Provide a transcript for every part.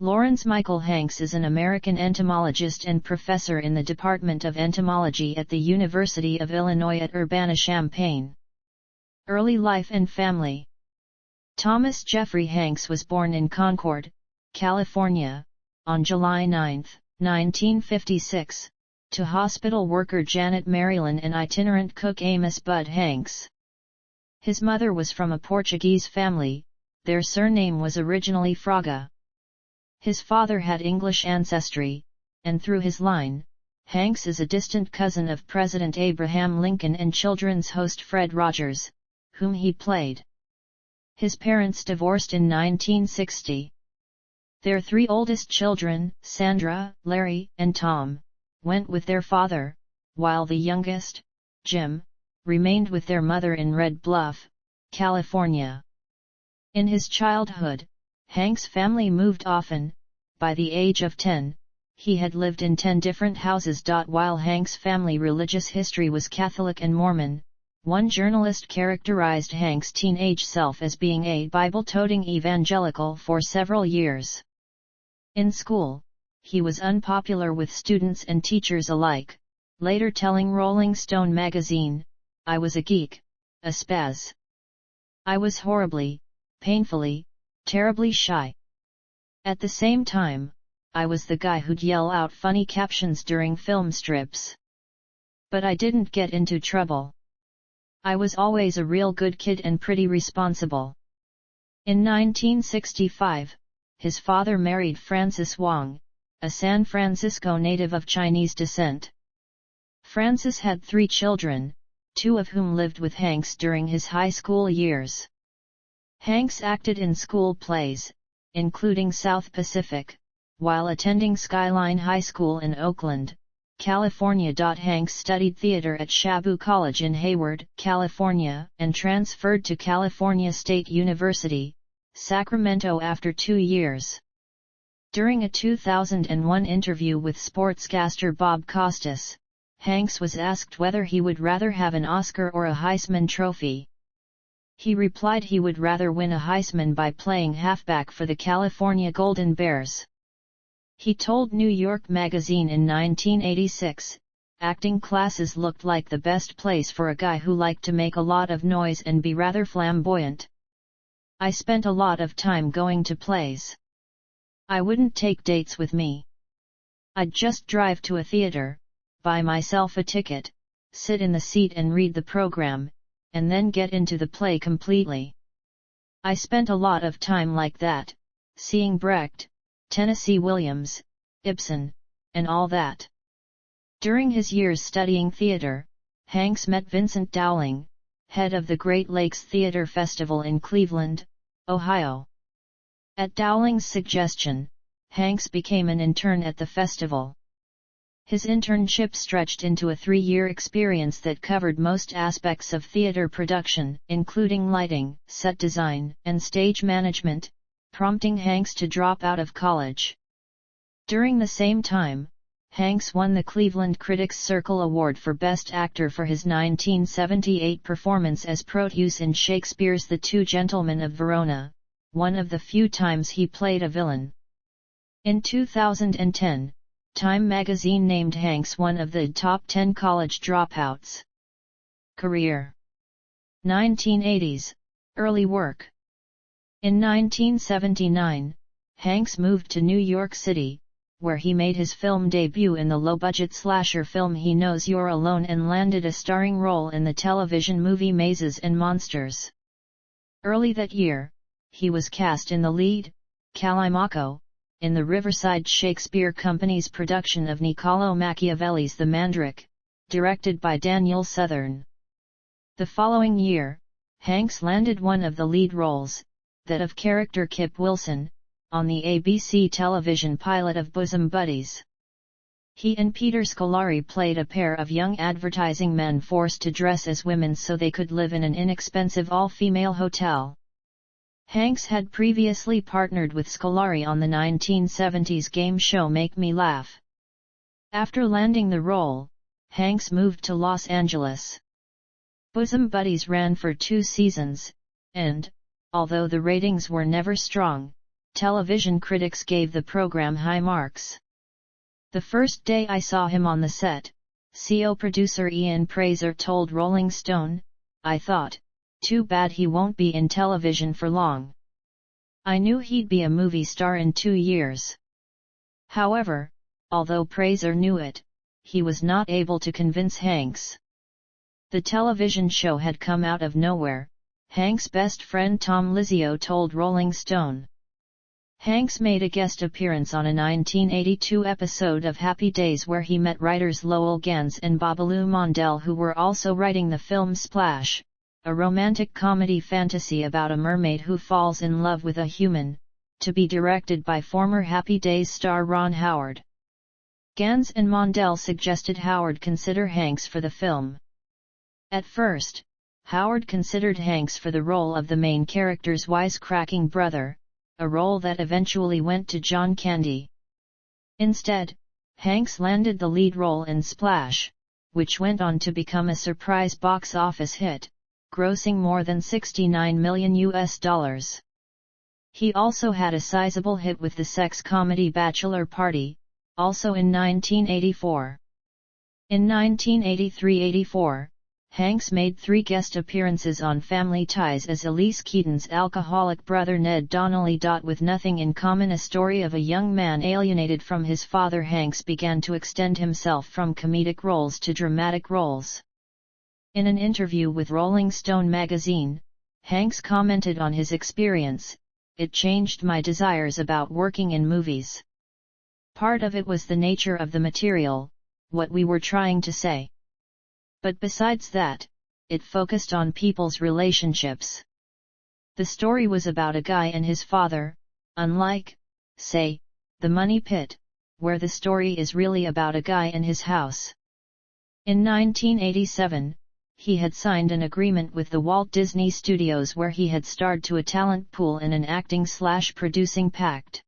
Lawrence Michael Hanks is an American entomologist and professor in the Department of Entomology at the University of Illinois at Urbana-Champaign. Early life and family. Thomas Jeffrey Hanks was born in Concord, California, on July 9, 1956, to hospital worker Janet Marilyn and itinerant cook Amos Bud Hanks. His mother was from a Portuguese family. Their surname was originally Fraga. His father had English ancestry, and through his line, Hanks is a distant cousin of President Abraham Lincoln and children's host Fred Rogers, whom he played. His parents divorced in 1960. Their three oldest children, Sandra, Larry, and Tom, went with their father, while the youngest, Jim, remained with their mother in Red Bluff, California. In his childhood, Hanks' family moved often. By the age of 10, he had lived in 10 different houses. While Hanks' family religious history was Catholic and Mormon, one journalist characterized Hanks' teenage self as being a Bible-toting evangelical for several years. In school, he was unpopular with students and teachers alike, later telling Rolling Stone magazine, "I was a geek, a spaz. I was horribly, painfully, terribly shy. At the same time, I was the guy who'd yell out funny captions during film strips. But I didn't get into trouble. I was always a real good kid and pretty responsible." In 1965, his father married Frances Wong, a San Francisco native of Chinese descent. Frances had 3 children, 2 of whom lived with Hanks during his high school years. Hanks acted in school plays, including South Pacific, while attending Skyline High School in Oakland, California. Hanks studied theater at Shabu College in Hayward, California, and transferred to California State University, Sacramento after 2 years. During a 2001 interview with sportscaster Bob Costas, Hanks was asked whether he would rather have an Oscar or a Heisman Trophy. He replied he would rather win a Heisman by playing halfback for the California Golden Bears. He told New York Magazine in 1986, "Acting classes looked like the best place for a guy who liked to make a lot of noise and be rather flamboyant. I spent a lot of time going to plays. I wouldn't take dates with me. I'd just drive to a theater, buy myself a ticket, sit in the seat and read the program, and then get into the play completely. I spent a lot of time like that, seeing Brecht, Tennessee Williams, Ibsen, and all that." During his years studying theater, Hanks met Vincent Dowling, head of the Great Lakes Theater Festival in Cleveland, Ohio. At Dowling's suggestion, Hanks became an intern at the festival. His internship stretched into a 3-year experience that covered most aspects of theater production, including lighting, set design, and stage management, prompting Hanks to drop out of college. During the same time, Hanks won the Cleveland Critics Circle Award for Best Actor for his 1978 performance as Proteus in Shakespeare's The Two Gentlemen of Verona, one of the few times he played a villain. In 2010, Time magazine named Hanks one of the top 10 college dropouts. Career. 1980s, early work. In 1979, Hanks moved to New York City, where he made his film debut in the low-budget slasher film He Knows You're Alone and landed a starring role in the television movie Mazes and Monsters. Early that year, he was cast in the lead, Callimaco, in the Riverside Shakespeare Company's production of Niccolò Machiavelli's The Mandrake, directed by Daniel Southern. The following year, Hanks landed one of the lead roles, that of character Kip Wilson, on the ABC television pilot of Bosom Buddies. He and Peter Scolari played a pair of young advertising men forced to dress as women so they could live in an inexpensive all-female hotel. Hanks had previously partnered with Scolari on the 1970s game show Make Me Laugh. After landing the role, Hanks moved to Los Angeles. Bosom Buddies ran for 2 seasons, and, although the ratings were never strong, television critics gave the program high marks. The first day I saw him on the set, CO producer Ian Fraser told Rolling Stone, I thought, too bad he won't be in television for long. I knew he'd be a movie star in 2 years. However, although Fraser knew it, he was not able to convince Hanks. The television show had come out of nowhere, Hanks' best friend Tom Lizio told Rolling Stone. Hanks made a guest appearance on a 1982 episode of Happy Days where he met writers Lowell Gans and Babalu Mondale, who were also writing the film Splash, a romantic comedy fantasy about a mermaid who falls in love with a human, to be directed by former Happy Days star Ron Howard. Gans and Mondale suggested Howard consider Hanks for the film. At first, Howard considered Hanks for the role of the main character's wisecracking brother, a role that eventually went to John Candy. Instead, Hanks landed the lead role in Splash, which went on to become a surprise box office hit, grossing more than $69 million. He also had a sizable hit with the sex comedy Bachelor Party, also in 1984. In 1983-84, Hanks made 3 guest appearances on Family Ties as Elise Keaton's alcoholic brother Ned Donnelly. With Nothing in Common, a story of a young man alienated from his father, Hanks began to extend himself from comedic roles to dramatic roles. In an interview with Rolling Stone magazine, Hanks commented on his experience, "It changed my desires about working in movies. Part of it was the nature of the material, what we were trying to say. But besides that, it focused on people's relationships. The story was about a guy and his father, unlike, say, The Money Pit, where the story is really about a guy and his house." In 1987, he had signed an agreement with the Walt Disney Studios where he had starred to a talent pool in an acting/producing pact.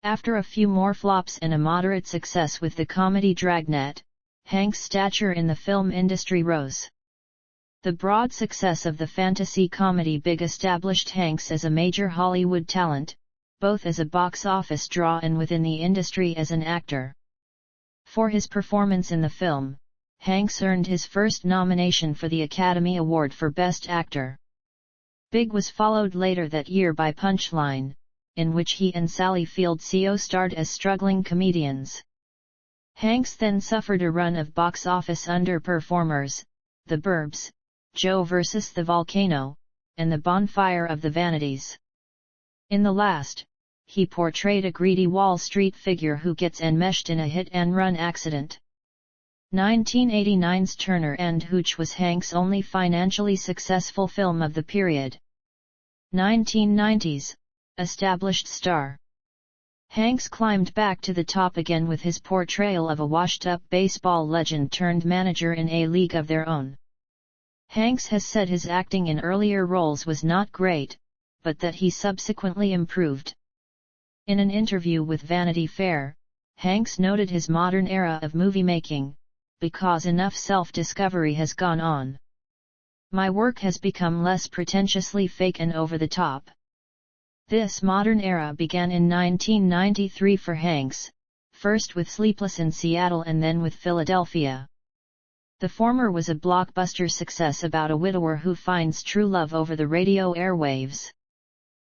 After a few more flops and a moderate success with the comedy Dragnet, Hanks' stature in the film industry rose. The broad success of the fantasy comedy Big established Hanks as a major Hollywood talent, both as a box office draw and within the industry as an actor. For his performance in the film, Hanks earned his first nomination for the Academy Award for Best Actor. Big was followed later that year by Punchline, in which he and Sally Field co starred as struggling comedians. Hanks then suffered a run of box office underperformers, The Burbs, Joe vs. the Volcano, and The Bonfire of the Vanities. In the last, he portrayed a greedy Wall Street figure who gets enmeshed in a hit-and-run accident. 1989's Turner and Hooch was Hanks' only financially successful film of the period. 1990s, established star. Hanks climbed back to the top again with his portrayal of a washed-up baseball legend turned manager in A League of Their Own. Hanks has said his acting in earlier roles was not great, but that he subsequently improved. In an interview with Vanity Fair, Hanks noted his modern era of movie making, "Because enough self-discovery has gone on. My work has become less pretentiously fake and over the top." This modern era began in 1993 for Hanks, first with Sleepless in Seattle and then with Philadelphia. The former was a blockbuster success about a widower who finds true love over the radio airwaves.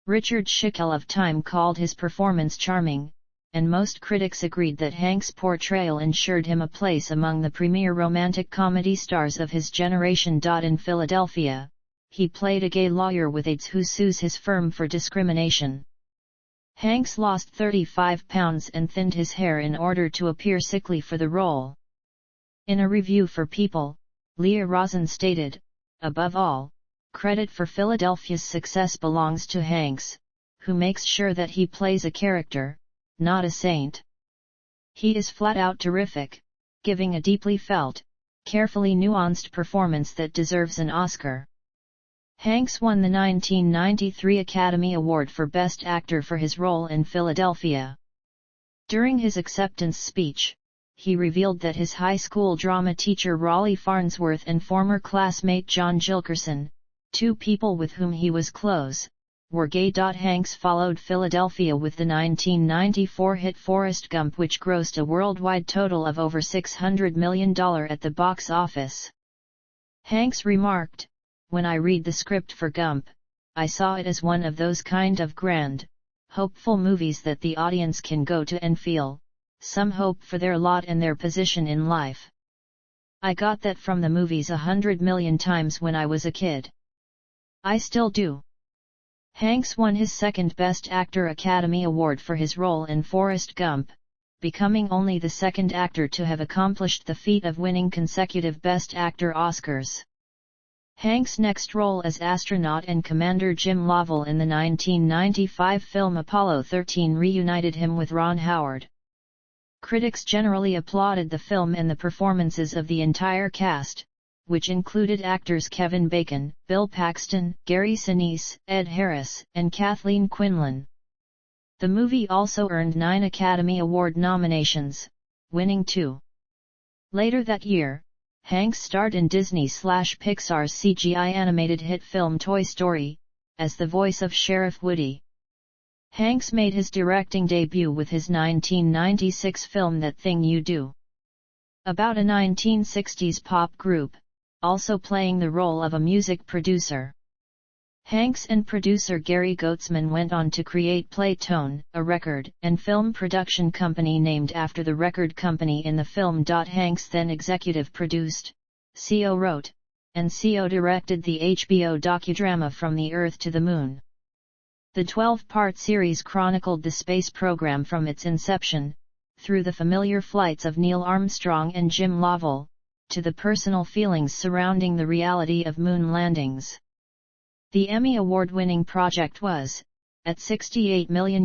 Richard Schickel of Time called his performance charming, and most critics agreed that Hanks' portrayal ensured him a place among the premier romantic comedy stars of his generation. In Philadelphia, he played a gay lawyer with AIDS who sues his firm for discrimination. Hanks lost 35 pounds and thinned his hair in order to appear sickly for the role. In a review for People, Leah Rosen stated, "Above all, credit for Philadelphia's success belongs to Hanks, who makes sure that he plays a character, not a saint. He is flat out terrific, giving a deeply felt, carefully nuanced performance that deserves an Oscar." Hanks won the 1993 Academy Award for Best Actor for his role in Philadelphia. During his acceptance speech, he revealed that his high school drama teacher Raleigh Farnsworth and former classmate John Gilkerson, two people with whom he was close, were gay. Hanks followed Philadelphia with the 1994 hit Forrest Gump, which grossed a worldwide total of over $600 million at the box office. Hanks remarked, "When I read the script for Gump, I saw it as one of those kind of grand, hopeful movies that the audience can go to and feel some hope for their lot and their position in life. I got that from the movies 100 million times when I was a kid. I still do." Hanks won his second Best Actor Academy Award for his role in Forrest Gump, becoming only the second actor to have accomplished the feat of winning consecutive Best Actor Oscars. Hanks' next role as astronaut and Commander Jim Lovell in the 1995 film Apollo 13 reunited him with Ron Howard. Critics generally applauded the film and the performances of the entire cast, which included actors Kevin Bacon, Bill Paxton, Gary Sinise, Ed Harris, and Kathleen Quinlan. The movie also earned 9 Academy Award nominations, winning 2. Later that year, Hanks starred in Disney/Pixar's CGI animated hit film Toy Story, as the voice of Sheriff Woody. Hanks made his directing debut with his 1996 film That Thing You Do, about a 1960s pop group, also playing the role of a music producer. Hanks and producer Gary Goetzman went on to create Playtone, a record and film production company named after the record company in the film. Hanks then executive produced, CO wrote, and CO directed the HBO docudrama From the Earth to the Moon. The 12-part series chronicled the space program from its inception, through the familiar flights of Neil Armstrong and Jim Lovell, to the personal feelings surrounding the reality of moon landings. The Emmy Award-winning project was, at $68 million,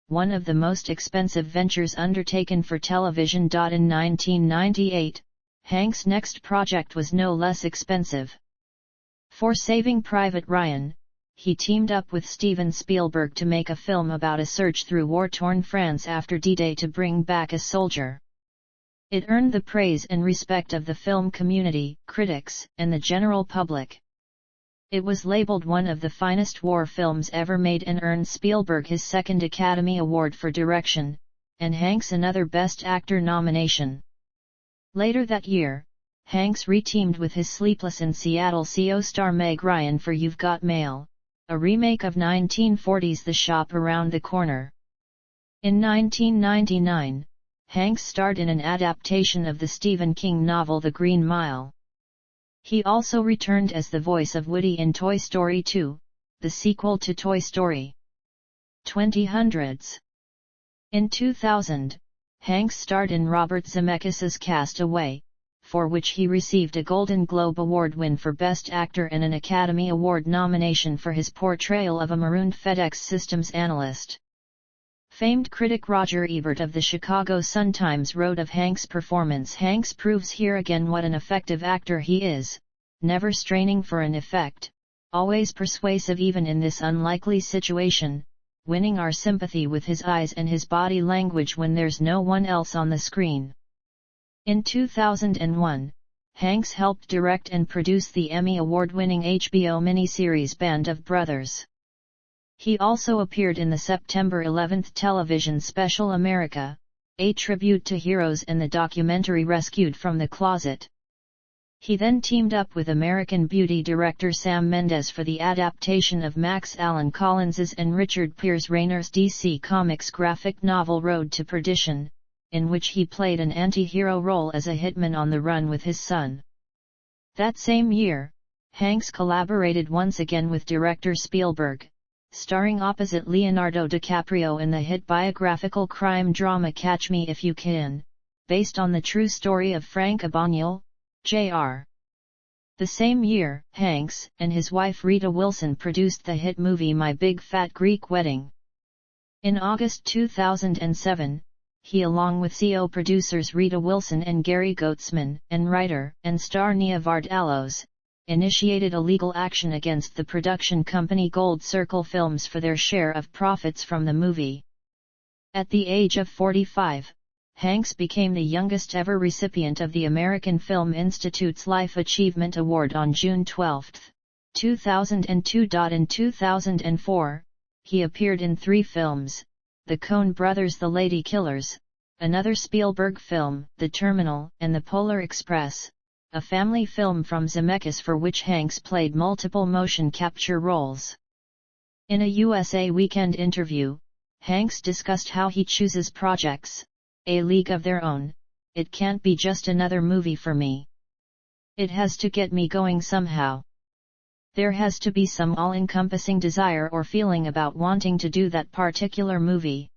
one of the most expensive ventures undertaken for television. In 1998, Hanks' next project was no less expensive. For Saving Private Ryan, he teamed up with Steven Spielberg to make a film about a search through war-torn France after D-Day to bring back a soldier. It earned the praise and respect of the film community, critics, and the general public. It was labeled one of the finest war films ever made and earned Spielberg his second Academy Award for direction, and Hanks another Best Actor nomination. Later that year, Hanks re-teamed with his Sleepless in Seattle CO star Meg Ryan for You've Got Mail, a remake of 1940's The Shop Around the Corner. In 1999, Hanks starred in an adaptation of the Stephen King novel The Green Mile. He also returned as the voice of Woody in Toy Story 2, the sequel to Toy Story 2000s. In 2000, Hanks starred in Robert Zemeckis' Cast Away, for which he received a Golden Globe Award win for Best Actor and an Academy Award nomination for his portrayal of a marooned FedEx Systems analyst. Famed critic Roger Ebert of the Chicago Sun-Times wrote of Hanks' performance, "Hanks proves here again what an effective actor he is, never straining for an effect, always persuasive even in this unlikely situation, winning our sympathy with his eyes and his body language when there's no one else on the screen." In 2001, Hanks helped direct and produce the Emmy Award-winning HBO miniseries Band of Brothers. He also appeared in the September 11 television special America, a tribute to heroes, and the documentary Rescued from the Closet. He then teamed up with American Beauty director Sam Mendes for the adaptation of Max Allan Collins's and Richard Pierce Rayner's DC Comics graphic novel Road to Perdition, in which he played an anti-hero role as a hitman on the run with his son. That same year, Hanks collaborated once again with director Spielberg, starring opposite Leonardo DiCaprio in the hit biographical crime drama Catch Me If You Can, based on the true story of Frank Abagnale, Jr. The same year, Hanks and his wife Rita Wilson produced the hit movie My Big Fat Greek Wedding. In August 2007, he, along with CO producers Rita Wilson and Gary Goetzman, and writer and star Nia Vardalos, initiated a legal action against the production company Gold Circle Films for their share of profits from the movie. At the age of 45, Hanks became the youngest ever recipient of the American Film Institute's Life Achievement Award on June 12. 2002. In 2004, he appeared in 3 films: The Coen Brothers' The Lady Killers, another Spielberg film, The Terminal, and The Polar Express, a family film from Zemeckis for which Hanks played multiple motion capture roles. In a USA Weekend interview, Hanks discussed how he chooses projects: "A league of their own, it can't be just another movie for me. It has to get me going somehow. There has to be some all-encompassing desire or feeling about wanting to do that particular movie.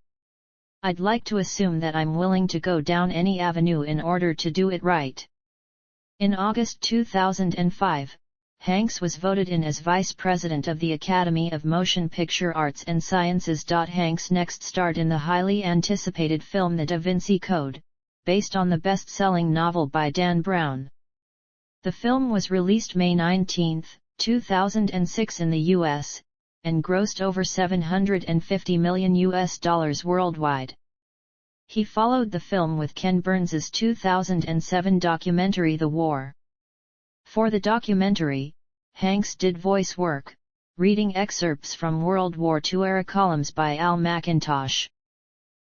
I'd like to assume that I'm willing to go down any avenue in order to do it right." In August 2005, Hanks was voted in as Vice President of the Academy of Motion Picture Arts and Sciences. Hanks next starred in the highly anticipated film The Da Vinci Code, based on the best-selling novel by Dan Brown. The film was released May 19, 2006 in the US, and grossed over $750 million worldwide. He followed the film with Ken Burns's 2007 documentary The War. For the documentary, Hanks did voice work, reading excerpts from World War II-era columns by Al McIntosh.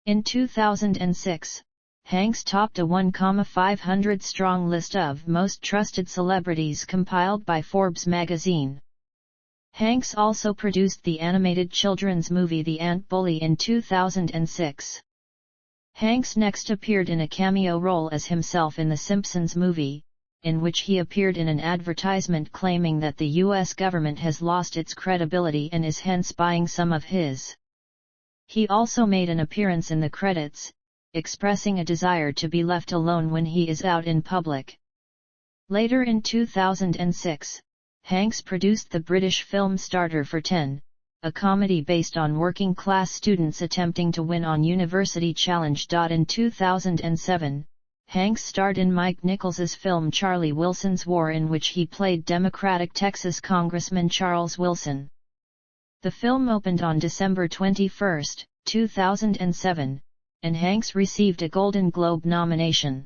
In 2006, Hanks topped a 1,500-strong list of most trusted celebrities compiled by Forbes magazine. Hanks also produced the animated children's movie The Ant Bully in 2006. Hanks next appeared in a cameo role as himself in The Simpsons movie, in which he appeared in an advertisement claiming that the U.S. government has lost its credibility and is hence buying some of his. He also made an appearance in the credits, expressing a desire to be left alone when he is out in public. Later in 2006, Hanks produced the British film Starter for 10, a comedy based on working-class students attempting to win on University Challenge. In 2007, Hanks starred in Mike Nichols's film Charlie Wilson's War, in which he played Democratic Texas Congressman Charles Wilson. The film opened on December 21, 2007, and Hanks received a Golden Globe nomination.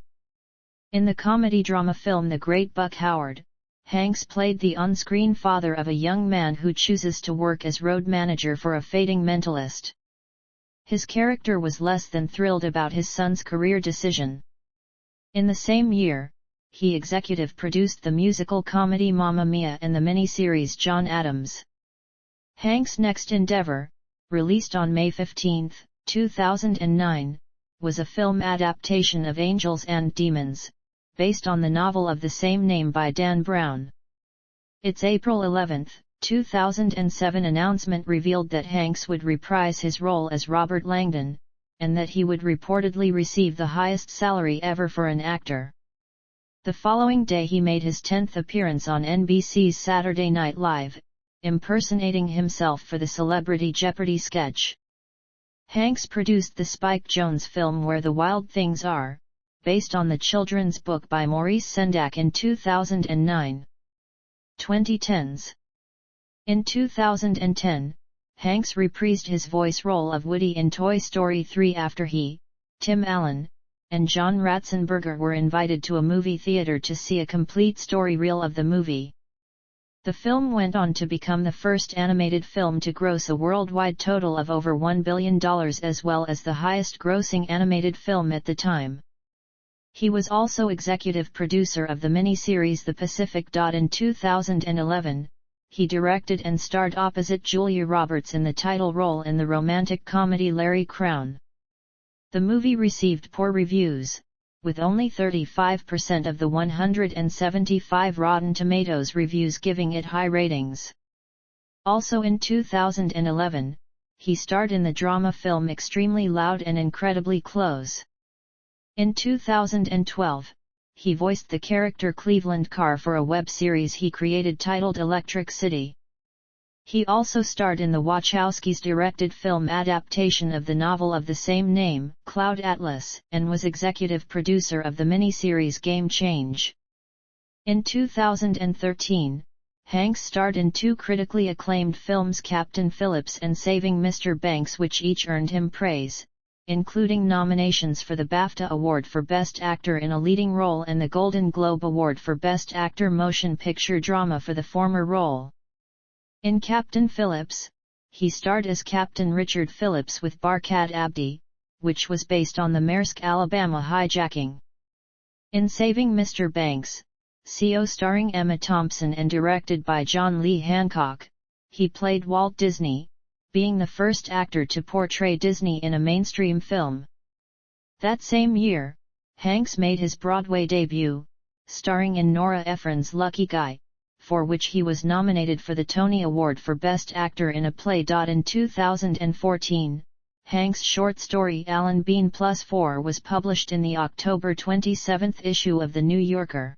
In the comedy-drama film The Great Buck Howard, Hanks played the on-screen father of a young man who chooses to work as road manager for a fading mentalist. His character was less than thrilled about his son's career decision. In the same year, he executive produced the musical comedy Mamma Mia and the miniseries John Adams. Hanks' next endeavor, released on May 15, 2009, was a film adaptation of Angels and Demons, based on the novel of the same name by Dan Brown. Its April 11, 2007 announcement revealed that Hanks would reprise his role as Robert Langdon, and that he would reportedly receive the highest salary ever for an actor. The following day he made his 10th appearance on NBC's Saturday Night Live, impersonating himself for the Celebrity Jeopardy sketch. Hanks produced the Spike Jonze film Where the Wild Things Are, based on the children's book by Maurice Sendak in 2009. 2010s. In 2010, Hanks reprised his voice role of Woody in Toy Story 3 after he, Tim Allen, and John Ratzenberger were invited to a movie theater to see a complete story reel of the movie. The film went on to become the first animated film to gross a worldwide total of over $1 billion, as well as the highest-grossing animated film at the time. He was also executive producer of the miniseries The Pacific. In 2011, he directed and starred opposite Julia Roberts in the title role in the romantic comedy Larry Crowne. The movie received poor reviews, with only 35% of the 175 Rotten Tomatoes reviews giving it high ratings. Also in 2011, he starred in the drama film Extremely Loud and Incredibly Close. In 2012, he voiced the character Cleveland Carr for a web series he created titled Electric City. He also starred in the Wachowskis' directed film adaptation of the novel of the same name, Cloud Atlas, and was executive producer of the miniseries Game Change. In 2013, Hanks starred in 2 critically acclaimed films, Captain Phillips and Saving Mr. Banks, which each earned him praise, including nominations for the BAFTA Award for Best Actor in a Leading Role and the Golden Globe Award for Best Actor Motion Picture Drama for the former role. In Captain Phillips, he starred as Captain Richard Phillips with Barkat Abdi, which was based on the Maersk, Alabama hijacking. In Saving Mr. Banks, CO starring Emma Thompson and directed by John Lee Hancock, he played Walt Disney, being the first actor to portray Disney in a mainstream film. That same year, Hanks made his Broadway debut, starring in Nora Ephron's Lucky Guy, for which he was nominated for the Tony Award for Best Actor in a Play. In 2014, Hanks' short story Alan Bean Plus 4 was published in the October 27 issue of The New Yorker.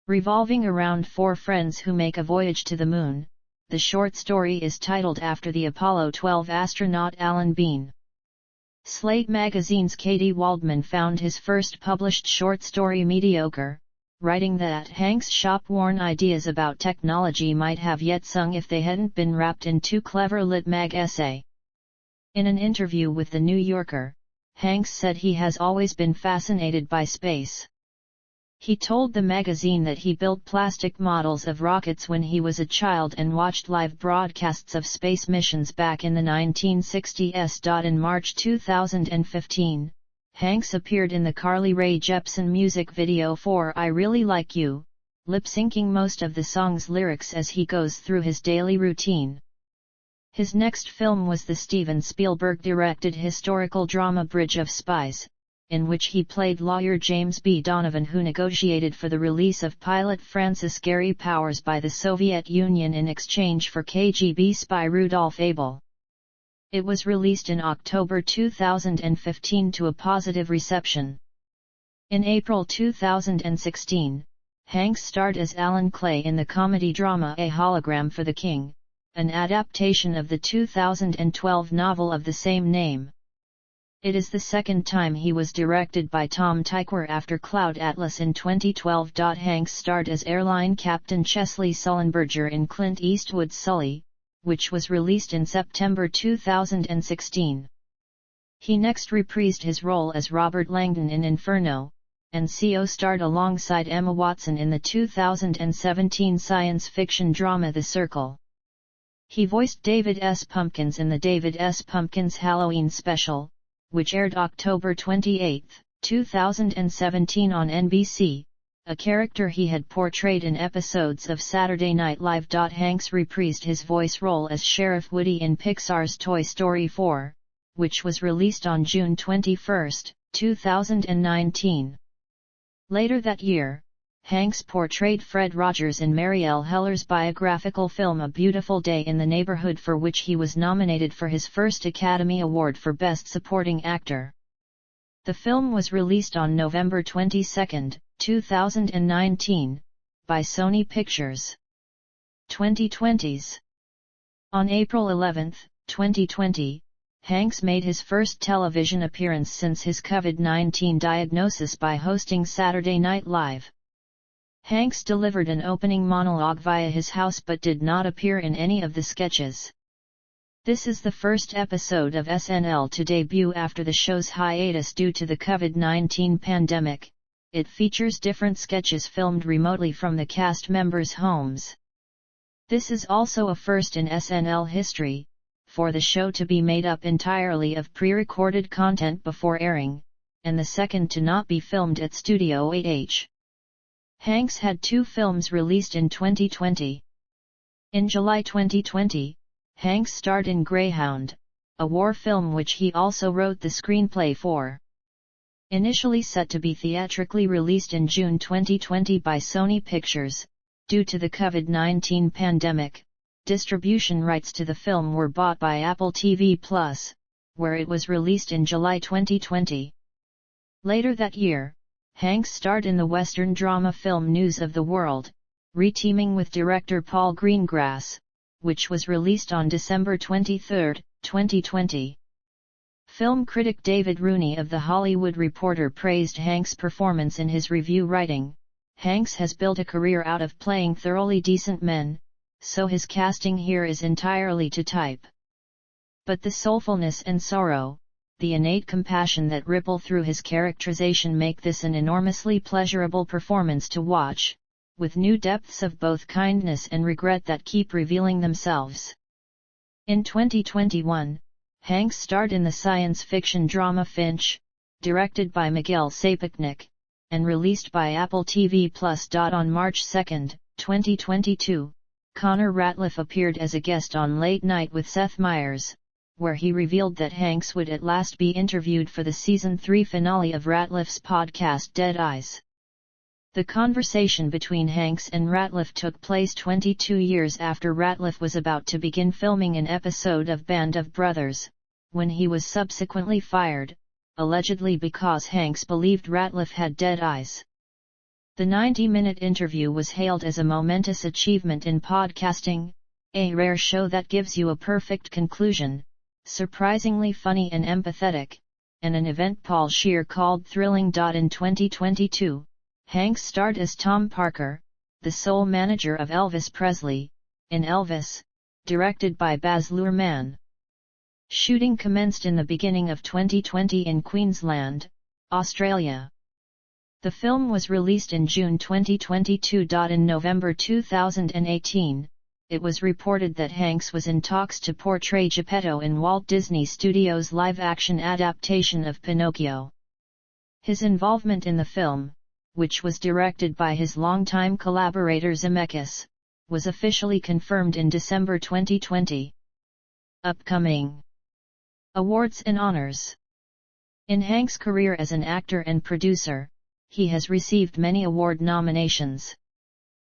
Revolving around four friends who make a voyage to the moon, the short story is titled after the Apollo 12 astronaut Alan Bean. Slate magazine's Katie Waldman found his first published short story mediocre, writing that Hanks' shop-worn ideas about technology might have yet sung if they hadn't been wrapped in too clever lit mag essay. In an interview with The New Yorker, Hanks said he has always been fascinated by space. He told the magazine that he built plastic models of rockets when he was a child and watched live broadcasts of space missions back in the 1960s. In March 2015, Hanks appeared in the Carly Rae Jepsen music video for I Really Like You, lip-syncing most of the song's lyrics as he goes through his daily routine. His next film was the Steven Spielberg-directed historical drama Bridge of Spies, in which he played lawyer James B. Donovan, who negotiated for the release of pilot Francis Gary Powers by the Soviet Union in exchange for KGB spy Rudolf Abel. It was released in October 2015 to a positive reception. In April 2016, Hanks starred as Alan Clay in the comedy drama A Hologram for the King, an adaptation of the 2012 novel of the same name. It is the second time he was directed by Tom Tykwer after Cloud Atlas in 2012. Hanks starred as airline captain Chesley Sullenberger in Clint Eastwood's Sully, which was released in September 2016. He next reprised his role as Robert Langdon in Inferno, and CO starred alongside Emma Watson in the 2017 science fiction drama The Circle. He voiced David S. Pumpkins in the David S. Pumpkins Halloween special, which aired October 28, 2017 on NBC, a character he had portrayed in episodes of Saturday Night Live. Hanks reprised his voice role as Sheriff Woody in Pixar's Toy Story 4, which was released on June 21, 2019. Later that year, Hanks portrayed Fred Rogers in Marielle Heller's biographical film A Beautiful Day in the Neighborhood, for which he was nominated for his first Academy Award for Best Supporting Actor. The film was released on November 22, 2019, by Sony Pictures. 2020s. On April 11, 2020, Hanks made his first television appearance since his COVID-19 diagnosis by hosting Saturday Night Live. Hanks delivered an opening monologue via his house but did not appear in any of the sketches. This is the first episode of SNL to debut after the show's hiatus due to the COVID-19 pandemic. It features different sketches filmed remotely from the cast members' homes. This is also a first in SNL history, for the show to be made up entirely of pre-recorded content before airing, and the second to not be filmed at Studio 8H. Hanks had two films released in 2020. In July 2020, Hanks starred in Greyhound, a war film which he also wrote the screenplay for. Initially set to be theatrically released in June 2020 by Sony Pictures, due to the COVID-19 pandemic, distribution rights to the film were bought by Apple TV+, where it was released in July 2020. Later that year, Hanks starred in the Western drama film News of the World, re-teaming with director Paul Greengrass, which was released on December 23, 2020. Film critic David Rooney of The Hollywood Reporter praised Hanks' performance in his review, writing, "Hanks has built a career out of playing thoroughly decent men, so his casting here is entirely to type. But the soulfulness and sorrow, the innate compassion that ripple through his characterization make this an enormously pleasurable performance to watch." with new depths of both kindness and regret that keep revealing themselves. In 2021, Hanks starred in the science fiction drama Finch, directed by Miguel Sapochnik, and released by Apple TV+. On March 2, 2022, Connor Ratliff appeared as a guest on Late Night with Seth Meyers, where he revealed that Hanks would at last be interviewed for the Season 3 finale of Ratliff's podcast Dead Eyes. The conversation between Hanks and Ratliff took place 22 years after Ratliff was about to begin filming an episode of Band of Brothers, when he was subsequently fired, allegedly because Hanks believed Ratliff had dead eyes. The 90-minute interview was hailed as a momentous achievement in podcasting, a rare show that gives you a perfect conclusion, surprisingly funny and empathetic, and an event Paul Scheer called thrilling. In 2022, Hanks starred as Tom Parker, the sole manager of Elvis Presley, in Elvis, directed by Baz Luhrmann. Shooting commenced in the beginning of 2020 in Queensland, Australia. The film was released in June 2022. In November 2018, it was reported that Hanks was in talks to portray Geppetto in Walt Disney Studios' live-action adaptation of Pinocchio. His involvement in the film, which was directed by his longtime collaborator Zemeckis, was officially confirmed in December 2020. Upcoming awards and honors. In Hanks' career as an actor and producer, he has received many award nominations.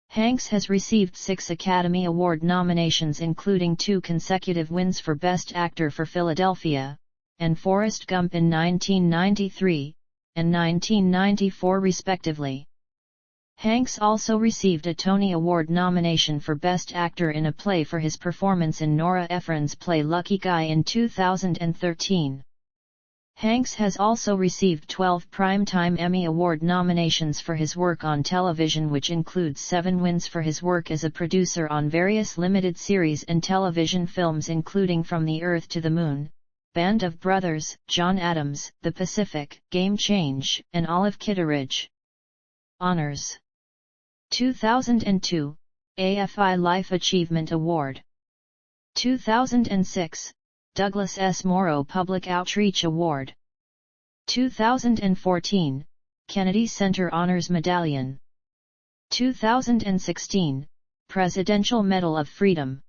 Hanks has received 6 Academy Award nominations, including 2 consecutive wins for Best Actor for Philadelphia, and Forrest Gump in 1993, and 1994 respectively. Hanks also received a Tony Award nomination for Best Actor in a Play for his performance in Nora Ephron's play Lucky Guy in 2013. Hanks has also received 12 Primetime Emmy Award nominations for his work on television, which includes 7 wins for his work as a producer on various limited series and television films, including From the Earth to the Moon, Band of Brothers, John Adams, The Pacific, Game Change, and Olive Kitteridge. Honors. 2002, AFI Life Achievement Award. 2006, Douglas S. Morrow Public Outreach Award. 2014, Kennedy Center Honors Medallion. 2016, Presidential Medal of Freedom.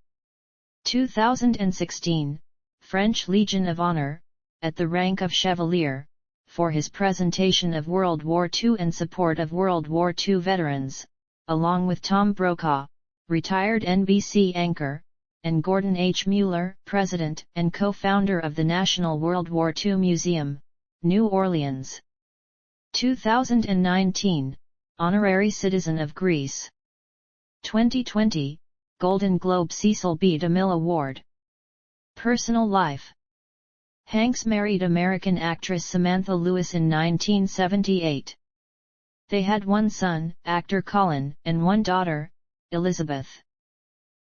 2016, French Legion of Honor, at the rank of Chevalier, for his presentation of World War II and support of World War II veterans, along with Tom Brokaw, retired NBC anchor, and Gordon H. Mueller, president and co-founder of the National World War II Museum, New Orleans. 2019, Honorary Citizen of Greece. 2020, Golden Globe Cecil B. DeMille Award. Personal life. Hanks married American actress Samantha Lewis in 1978. They had 1 son, actor Colin, and 1 daughter, Elizabeth.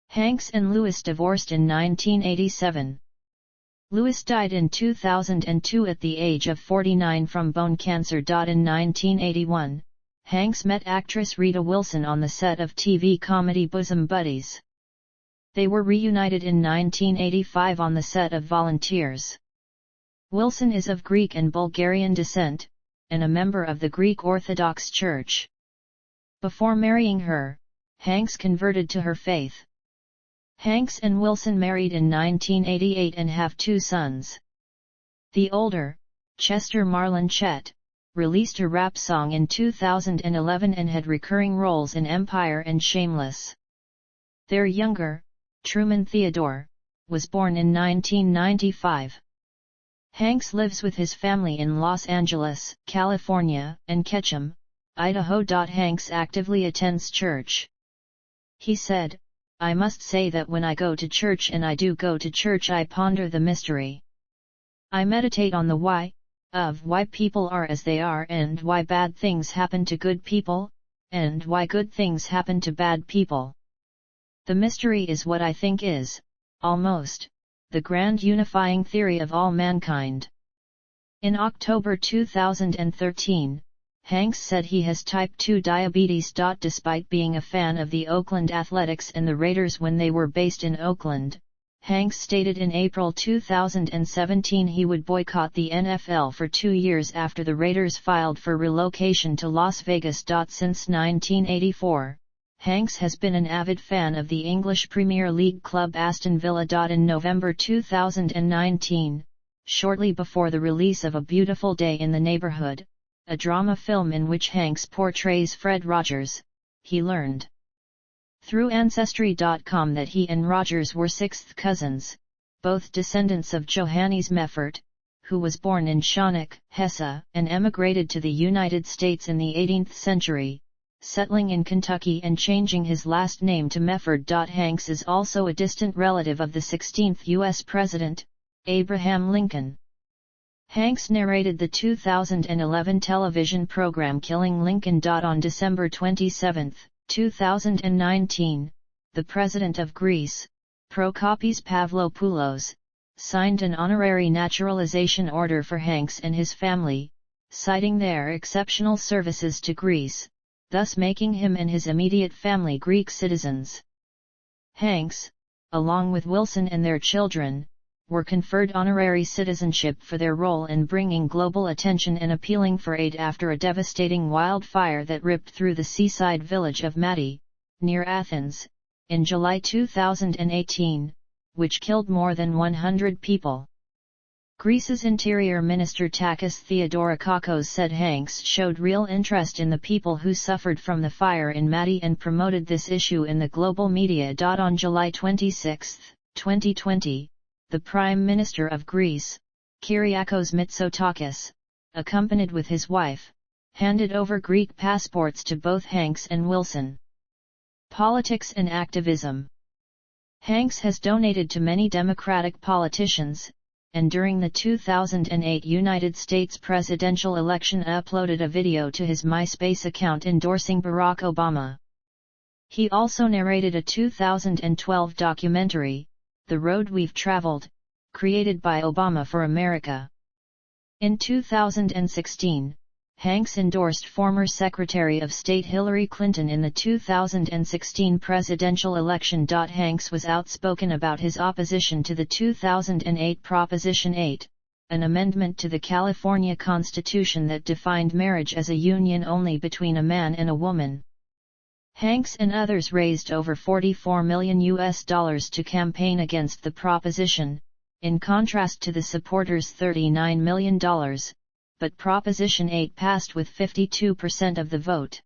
Hanks and Lewis divorced in 1987. Lewis died in 2002 at the age of 49 from bone cancer. In 1981, Hanks met actress Rita Wilson on the set of TV comedy Bosom Buddies. They were reunited in 1985 on the set of Volunteers. Wilson is of Greek and Bulgarian descent, and a member of the Greek Orthodox Church. Before marrying her, Hanks converted to her faith. Hanks and Wilson married in 1988 and have 2 sons. The older, Chester Marlon Chet, released a rap song in 2011 and had recurring roles in Empire and Shameless. Their younger, Truman Theodore, was born in 1995. Hanks lives with his family in Los Angeles, California, and Ketchum, Idaho. Hanks actively attends church. He said, "I must say that when I go to church, and I do go to church, I ponder the mystery. I meditate on the why people are as they are, and why bad things happen to good people, and why good things happen to bad people. The mystery is what I think is, almost, the grand unifying theory of all mankind." In October 2013, Hanks said he has type 2 diabetes. Despite being a fan of the Oakland Athletics and the Raiders when they were based in Oakland, Hanks stated in April 2017 he would boycott the NFL for 2 years after the Raiders filed for relocation to Las Vegas. Since 1984, Hanks has been an avid fan of the English Premier League club Aston Villa. In November 2019, shortly before the release of A Beautiful Day in the Neighborhood, a drama film in which Hanks portrays Fred Rogers, he learned through Ancestry.com that he and Rogers were sixth cousins, both descendants of Johannes Meffert, who was born in Schonach, Hesse, and emigrated to the United States in the 18th century, settling in Kentucky and changing his last name to Mefford. Hanks is also a distant relative of the 16th U.S. President, Abraham Lincoln. Hanks narrated the 2011 television program Killing Lincoln. On December 27, 2019, the President of Greece, Prokopis Pavlopoulos, signed an honorary naturalization order for Hanks and his family, citing their exceptional services to Greece, thus making him and his immediate family Greek citizens. Hanks, along with Wilson and their children, were conferred honorary citizenship for their role in bringing global attention and appealing for aid after a devastating wildfire that ripped through the seaside village of Mati, near Athens, in July 2018, which killed more than 100 people. Greece's Interior Minister Takis Theodorakakos said Hanks showed real interest in the people who suffered from the fire in Mati and promoted this issue in the global media. On July 26, 2020, the Prime Minister of Greece, Kyriakos Mitsotakis, accompanied with his wife, handed over Greek passports to both Hanks and Wilson. Politics and activism. Hanks has donated to many Democratic politicians, and during the 2008 United States presidential election uploaded a video to his MySpace account endorsing Barack Obama. He also narrated a 2012 documentary, The Road We've Traveled, created by Obama for America. In 2016, Hanks endorsed former Secretary of State Hillary Clinton in the 2016 presidential election. Hanks was outspoken about his opposition to the 2008 Proposition 8, an amendment to the California Constitution that defined marriage as a union only between a man and a woman. Hanks and others raised over $44 million to campaign against the proposition, in contrast to the supporters' $39 million, but Proposition 8 passed with 52% of the vote.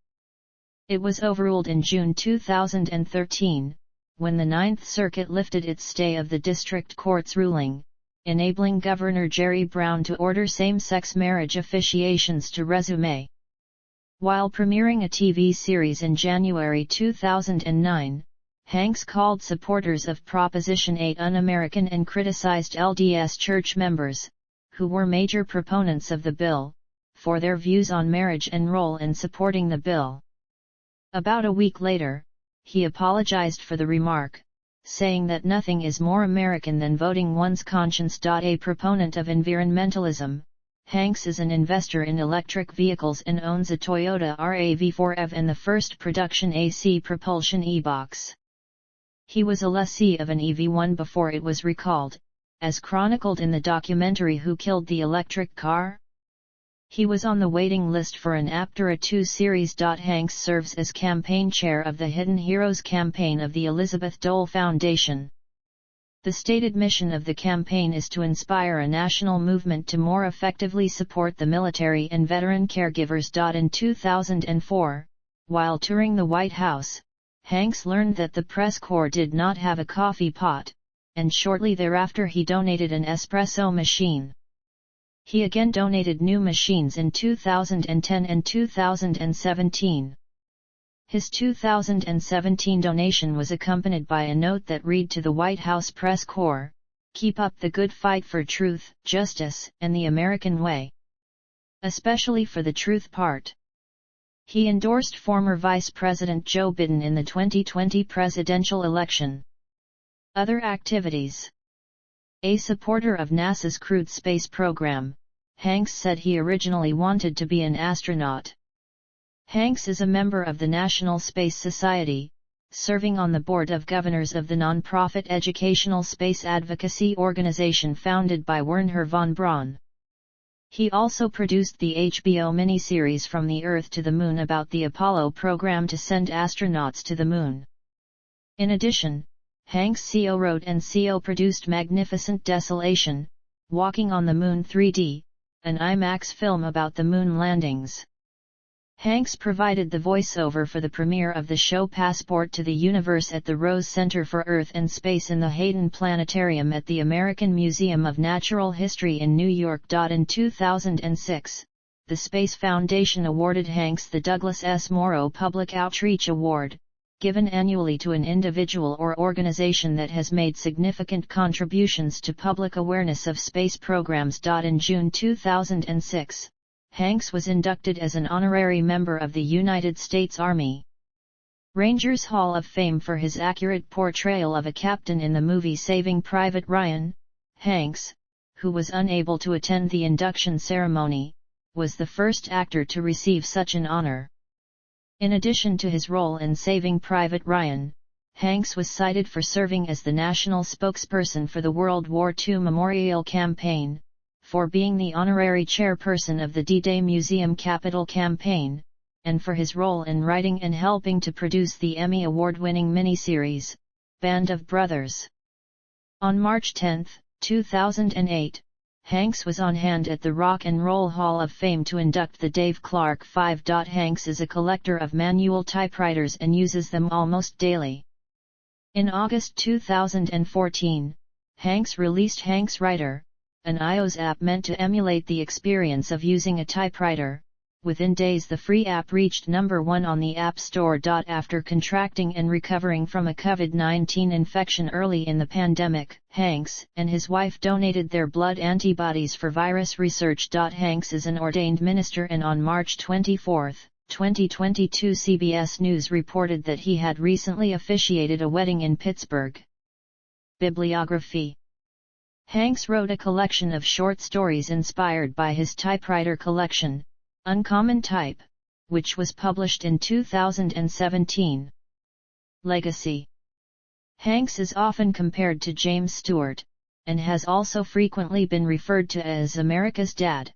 It was overruled in June 2013, when the Ninth Circuit lifted its stay of the district court's ruling, enabling Governor Jerry Brown to order same-sex marriage officiations to resume. While premiering a TV series in January 2009, Hanks called supporters of Proposition 8 un-American and criticized LDS church members, who were major proponents of the bill, for their views on marriage and role in supporting the bill. About a week later, he apologized for the remark, saying that nothing is more American than voting one's conscience. A proponent of environmentalism, Hanks is an investor in electric vehicles and owns a Toyota RAV4 EV and the first production AC propulsion e-box. He was a lessee of an EV1 before it was recalled, as chronicled in the documentary Who Killed the Electric Car? He was on the waiting list for an Aptera 2 series. Hanks serves as campaign chair of the Hidden Heroes campaign of the Elizabeth Dole Foundation. The stated mission of the campaign is to inspire a national movement to more effectively support the military and veteran caregivers. In 2004, while touring the White House, Hanks learned that the press corps did not have a coffee pot, and shortly thereafter he donated an espresso machine. He again donated new machines in 2010 and 2017. His 2017 donation was accompanied by a note that read to the White House press corps, "Keep up the good fight for truth, justice, and the American way. Especially for the truth part." He endorsed former Vice President Joe Biden in the 2020 presidential election. Other activities. A supporter of NASA's crewed space program, Hanks said he originally wanted to be an astronaut. Hanks is a member of the National Space Society, serving on the board of governors of the non-profit educational space advocacy organization founded by Wernher von Braun. He also produced the HBO miniseries From the Earth to the Moon about the Apollo program to send astronauts to the Moon. In addition, Hanks co-wrote and co-produced Magnificent Desolation, Walking on the Moon 3D, an IMAX film about the moon landings. Hanks provided the voiceover for the premiere of the show Passport to the Universe at the Rose Center for Earth and Space in the Hayden Planetarium at the American Museum of Natural History in New York. In 2006, the Space Foundation awarded Hanks the Douglas S. Morrow Public Outreach Award, given annually to an individual or organization that has made significant contributions to public awareness of space programs. In June 2006, Hanks was inducted as an honorary member of the United States Army Rangers Hall of Fame for his accurate portrayal of a captain in the movie Saving Private Ryan. Hanks, who was unable to attend the induction ceremony, was the first actor to receive such an honor. In addition to his role in Saving Private Ryan, Hanks was cited for serving as the national spokesperson for the World War II Memorial Campaign, for being the honorary chairperson of the D-Day Museum Capital Campaign, and for his role in writing and helping to produce the Emmy Award-winning miniseries, Band of Brothers. On March 10, 2008, Hanks was on hand at the Rock and Roll Hall of Fame to induct the Dave Clark 5. Hanks is a collector of manual typewriters and uses them almost daily. In August 2014, Hanks released Hanks Writer, an iOS app meant to emulate the experience of using a typewriter. Within days the free app reached #1 on the App Store. After contracting and recovering from a COVID-19 infection early in the pandemic, Hanks and his wife donated their blood antibodies for virus research. Hanks is an ordained minister, and on March 24, 2022 CBS News reported that he had recently officiated a wedding in Pittsburgh. Bibliography. Hanks wrote a collection of short stories inspired by his typewriter collection, Uncommon Type, which was published in 2017. Legacy. Hanks is often compared to James Stewart, and has also frequently been referred to as America's Dad.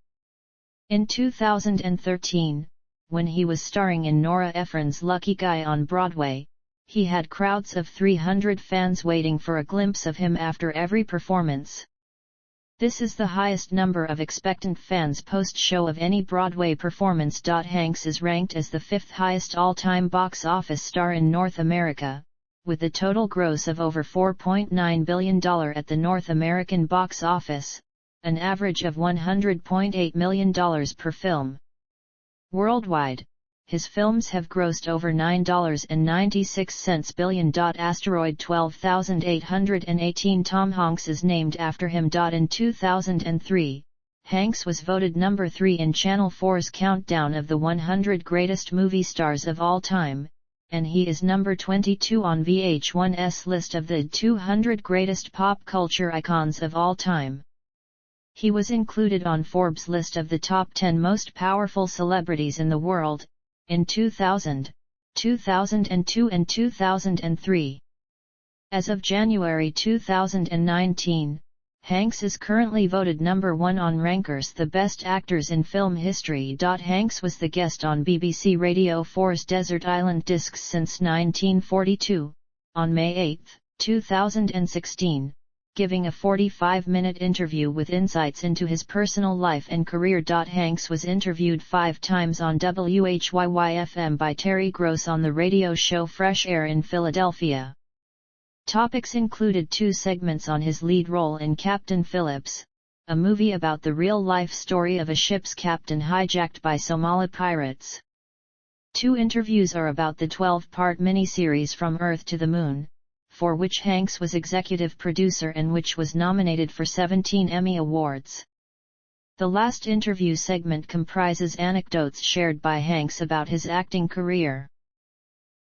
In 2013, when he was starring in Nora Ephron's Lucky Guy on Broadway, he had crowds of 300 fans waiting for a glimpse of him after every performance. This is the highest number of expectant fans post-show of any Broadway performance. Hanks is ranked as the 5th highest all-time box office star in North America, with a total gross of over $4.9 billion at the North American box office, an average of $100.8 million per film. Worldwide, his films have grossed over $9.96 billion. Asteroid 12818 Tom Hanks is named after him. In 2003, Hanks was voted number 3 in Channel 4's countdown of the 100 greatest movie stars of all time, and he is number 22 on VH1's list of the 200 greatest pop culture icons of all time. He was included on Forbes' list of the top 10 most powerful celebrities in the world, in 2000, 2002 and 2003. As of January 2019, Hanks is currently voted number 1 on Ranker's The Best Actors in Film History. Hanks was the guest on BBC Radio 4's Desert Island Discs since 1942, on May 8, 2016. Giving a 45-minute interview with insights into his personal life and career. Hanks was interviewed 5 times on WHYY-FM by Terry Gross on the radio show Fresh Air in Philadelphia. Topics included 2 segments on his lead role in Captain Phillips, a movie about the real-life story of a ship's captain hijacked by Somali pirates. 2 interviews are about the 12-part miniseries From Earth to the Moon, for which Hanks was executive producer and which was nominated for 17 Emmy Awards. The last interview segment comprises anecdotes shared by Hanks about his acting career.